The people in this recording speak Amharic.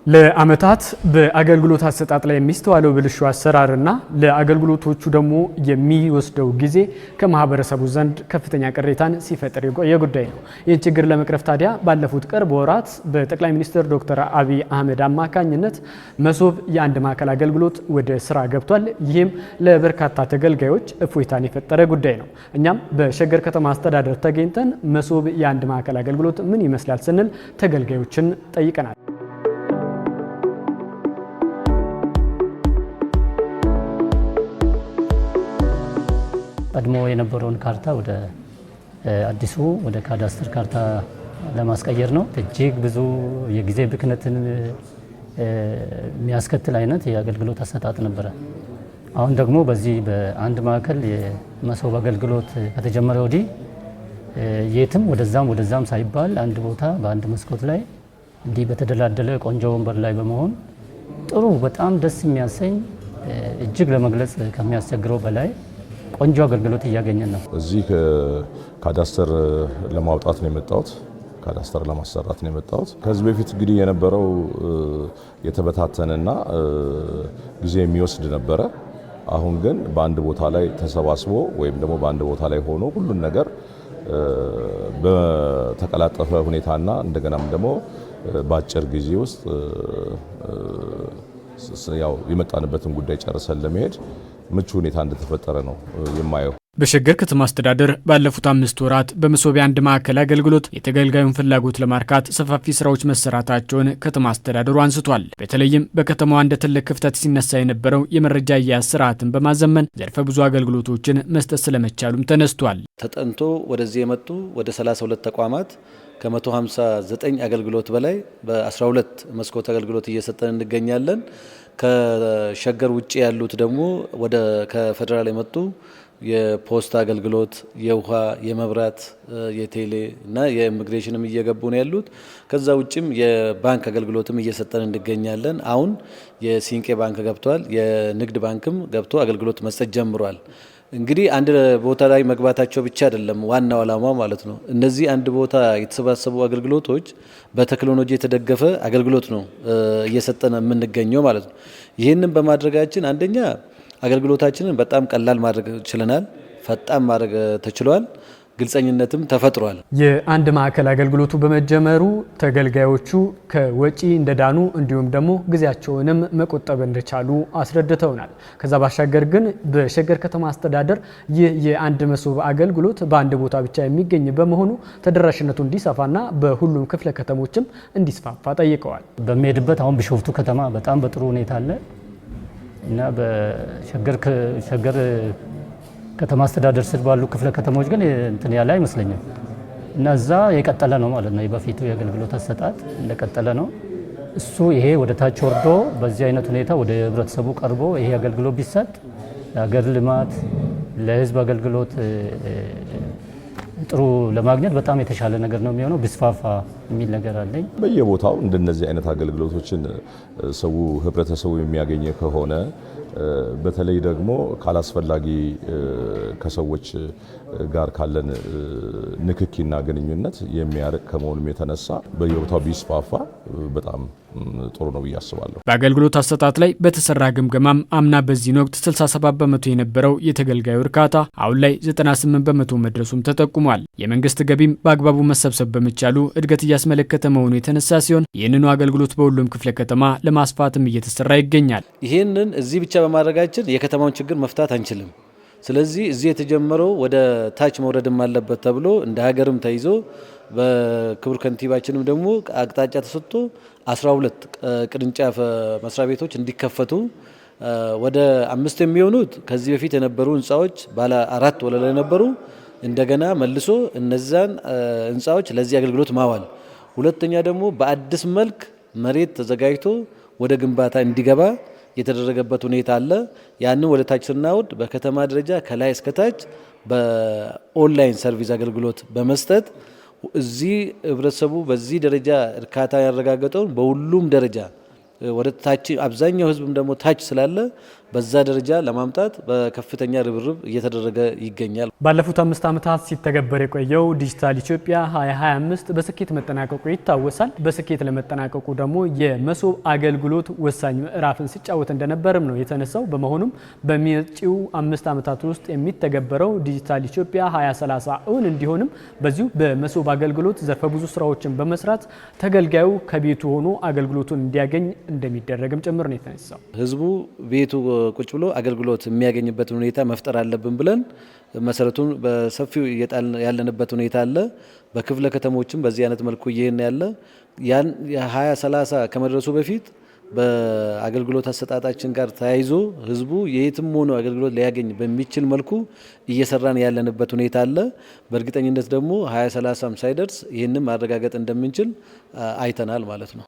ለአመታት በአገልግሎት አሰጣጥ ላይ የሚስተዋለው ብልሹ አሰራርና ለአገልግሎቶቹ ደግሞ የሚወስደው ጊዜ ከማህበረሰቡ ዘንድ ከፍተኛ ቅሬታን ሲፈጥር የቆየ ጉዳይ ነው። ይህን ችግር ለመቅረፍ ታዲያ ባለፉት ቅርብ ወራት በጠቅላይ ሚኒስትር ዶክተር አብይ አህመድ አማካኝነት መሶብ የአንድ ማዕከል አገልግሎት ወደ ስራ ገብቷል። ይህም ለበርካታ ተገልጋዮች እፎይታን የፈጠረ ጉዳይ ነው። እኛም በሸገር ከተማ አስተዳደር ተገኝተን መሶብ የአንድ ማዕከል አገልግሎት ምን ይመስላል ስንል ተገልጋዮችን ጠይቀናል። ቀድሞ የነበረውን ካርታ ወደ አዲሱ ወደ ካዳስተር ካርታ ለማስቀየር ነው። እጅግ ብዙ የጊዜ ብክነትን የሚያስከትል አይነት የአገልግሎት አሰጣጥ ነበረ። አሁን ደግሞ በዚህ በአንድ ማዕከል የመሶብ አገልግሎት ከተጀመረ ወዲህ የትም ወደዛም ሳይባል አንድ ቦታ በአንድ መስኮት ላይ እንዲህ በተደላደለ ቆንጆ ወንበር ላይ በመሆን ጥሩ በጣም ደስ የሚያሰኝ እጅግ ለመግለጽ ከሚያስቸግረው በላይ ቆንጆ አገልግሎት እያገኘን ነው። እዚህ ካዳስተር ለማውጣት ነው የመጣሁት፣ ካዳስተር ለማሰራት ነው የመጣሁት። ከዚህ በፊት እንግዲህ የነበረው የተበታተነና ጊዜ የሚወስድ ነበረ። አሁን ግን በአንድ ቦታ ላይ ተሰባስቦ ወይም ደግሞ በአንድ ቦታ ላይ ሆኖ ሁሉን ነገር በተቀላጠፈ ሁኔታና እንደገናም ደግሞ በአጭር ጊዜ ውስጥ ያው የመጣንበትን ጉዳይ ጨርሰን ለመሄድ ምቹ ሁኔታ እንደተፈጠረ ነው የማየው። በሸገር ከተማ አስተዳደር ባለፉት 5 ወራት በመሶብ የአንድ ማዕከል አገልግሎት የተገልጋዩን ፍላጎት ለማርካት ሰፋፊ ስራዎች መሰራታቸውን ከተማ አስተዳደሩ አንስቷል። በተለይም በከተማዋ እንደ ትልቅ ክፍተት ሲነሳ የነበረው የመረጃ አያያዝ ስርዓትን በማዘመን ዘርፈ ብዙ አገልግሎቶችን መስጠት ስለመቻሉም ተነስቷል። ተጠንቶ ወደዚህ የመጡ ወደ 32 ተቋማት ከ159 አገልግሎት በላይ በ12 መስኮት አገልግሎት እየሰጠን እንገኛለን። ከሸገር ውጪ ያሉት ደግሞ ወደ ከፌደራል የመጡ የፖስታ አገልግሎት፣ የውሃ፣ የመብራት፣ የቴሌ እና የኢሚግሬሽንም እየገቡ ነው ያሉት። ከዛ ውጭም የባንክ አገልግሎትም እየሰጠን እንገኛለን። አሁን የሲንቄ ባንክ ገብቷል። የንግድ ባንክም ገብቶ አገልግሎት መስጠት ጀምሯል። እንግዲህ አንድ ቦታ ላይ መግባታቸው ብቻ አይደለም ዋናው ዓላማ ማለት ነው። እነዚህ አንድ ቦታ የተሰባሰቡ አገልግሎቶች በቴክኖሎጂ የተደገፈ አገልግሎት ነው እየሰጠን የምንገኘው ማለት ነው። ይህንን በማድረጋችን አንደኛ አገልግሎታችንን በጣም ቀላል ማድረግ ችለናል፣ ፈጣን ማድረግ ተችሏል፣ ግልጸኝነትም ተፈጥሯል። የአንድ ማዕከል አገልግሎቱ በመጀመሩ ተገልጋዮቹ ከወጪ እንደዳኑ እንዲሁም ደግሞ ጊዜያቸውንም መቆጠብ እንደቻሉ አስረድተውናል። ከዛ ባሻገር ግን በሸገር ከተማ አስተዳደር ይህ የአንድ መሶብ አገልግሎት በአንድ ቦታ ብቻ የሚገኝ በመሆኑ ተደራሽነቱ እንዲሰፋና በሁሉም ክፍለ ከተሞችም እንዲስፋፋ ጠይቀዋል። በሚሄድበት አሁን ቢሾፍቱ ከተማ በጣም በጥሩ ሁኔታ አለ እና በሸገር ከተማ አስተዳደር ስር ባሉ ክፍለ ከተሞች ግን እንትን ያለ አይመስለኝም እና እዛ የቀጠለ ነው ማለት ነው። የበፊቱ የአገልግሎት አሰጣጥ እንደቀጠለ ነው። እሱ ይሄ ወደ ታች ወርዶ በዚህ አይነት ሁኔታ ወደ ህብረተሰቡ ቀርቦ ይሄ አገልግሎት ቢሰጥ ለሀገር ልማት፣ ለህዝብ አገልግሎት ጥሩ ለማግኘት በጣም የተሻለ ነገር ነው የሚሆነው። ቢስፋፋ የሚል ነገር አለኝ። በየቦታው እንደነዚህ አይነት አገልግሎቶችን ሰው ህብረተሰቡ የሚያገኝ ከሆነ በተለይ ደግሞ ካላስፈላጊ ከሰዎች ጋር ካለን ንክኪና ግንኙነት የሚያርቅ ከመሆኑም የተነሳ በየቦታው ቢስፋፋ በጣም ጥሩ ነው ብዬ አስባለሁ። በአገልግሎት አሰጣጥ ላይ በተሰራ ግምገማም አምና በዚህን ወቅት 67 በመቶ የነበረው የተገልጋዩ እርካታ አሁን ላይ 98 በመቶ መድረሱም ተጠቁሟል። የመንግስት ገቢም በአግባቡ መሰብሰብ በመቻሉ እድገት እያስመለከተ መሆኑ የተነሳ ሲሆን ይህንኑ አገልግሎት በሁሉም ክፍለ ከተማ ለማስፋትም እየተሰራ ይገኛል። ይህንን እዚህ ብቻ በማድረጋችን የከተማውን ችግር መፍታት አንችልም። ስለዚህ እዚህ የተጀመረው ወደ ታች መውረድም አለበት ተብሎ እንደ ሀገርም ተይዞ በክቡር ከንቲባችንም ደግሞ አቅጣጫ ተሰጥቶ 12 ቅርንጫፍ መስሪያ ቤቶች እንዲከፈቱ ወደ 5 የሚሆኑት ከዚህ በፊት የነበሩ ህንፃዎች ባለ 4 ወለል የነበሩ እንደገና መልሶ እነዛን ህንፃዎች ለዚህ አገልግሎት ማዋል፣ ሁለተኛ ደግሞ በአዲስ መልክ መሬት ተዘጋጅቶ ወደ ግንባታ እንዲገባ የተደረገበት ሁኔታ አለ። ያንን ወደ ታች ስናወድ በከተማ ደረጃ ከላይ እስከ ታች በኦንላይን ሰርቪስ አገልግሎት በመስጠት እዚህ ህብረተሰቡ በዚህ ደረጃ እርካታ ያረጋገጠውን በሁሉም ደረጃ ወደ ታች አብዛኛው ህዝብም ደግሞ ታች ስላለ በዛ ደረጃ ለማምጣት በከፍተኛ ርብርብ እየተደረገ ይገኛል። ባለፉት 5 ዓመታት ሲተገበር የቆየው ዲጂታል ኢትዮጵያ 2025 በስኬት መጠናቀቁ ይታወሳል። በስኬት ለመጠናቀቁ ደግሞ የመሶብ አገልግሎት ወሳኝ ምዕራፍን ሲጫወት እንደነበርም ነው የተነሳው። በመሆኑም በመጪው 5 ዓመታት ውስጥ የሚተገበረው ዲጂታል ኢትዮጵያ 2030 እውን እንዲሆንም በዚሁ በመሶብ አገልግሎት ዘርፈ ብዙ ስራዎችን በመስራት ተገልጋዩ ከቤቱ ሆኖ አገልግሎቱን እንዲያገኝ እንደሚደረግም ጭምር ነው የተነሳው። ህዝቡ ቤቱ ቁጭ ብሎ አገልግሎት የሚያገኝበትን ሁኔታ መፍጠር አለብን ብለን መሰረቱን በሰፊው ያለንበት ሁኔታ አለ። በክፍለ ከተሞችም በዚህ አይነት መልኩ ይሄን ያለ ያን 2030 ከመድረሱ በፊት በአገልግሎት አሰጣጣችን ጋር ተያይዞ ህዝቡ የትም ሆኖ አገልግሎት ሊያገኝ በሚችል መልኩ እየሰራን ያለንበት ሁኔታ አለ። በእርግጠኝነት ደግሞ 2030 ሳይደርስ ይህንን ማረጋገጥ እንደምንችል አይተናል ማለት ነው።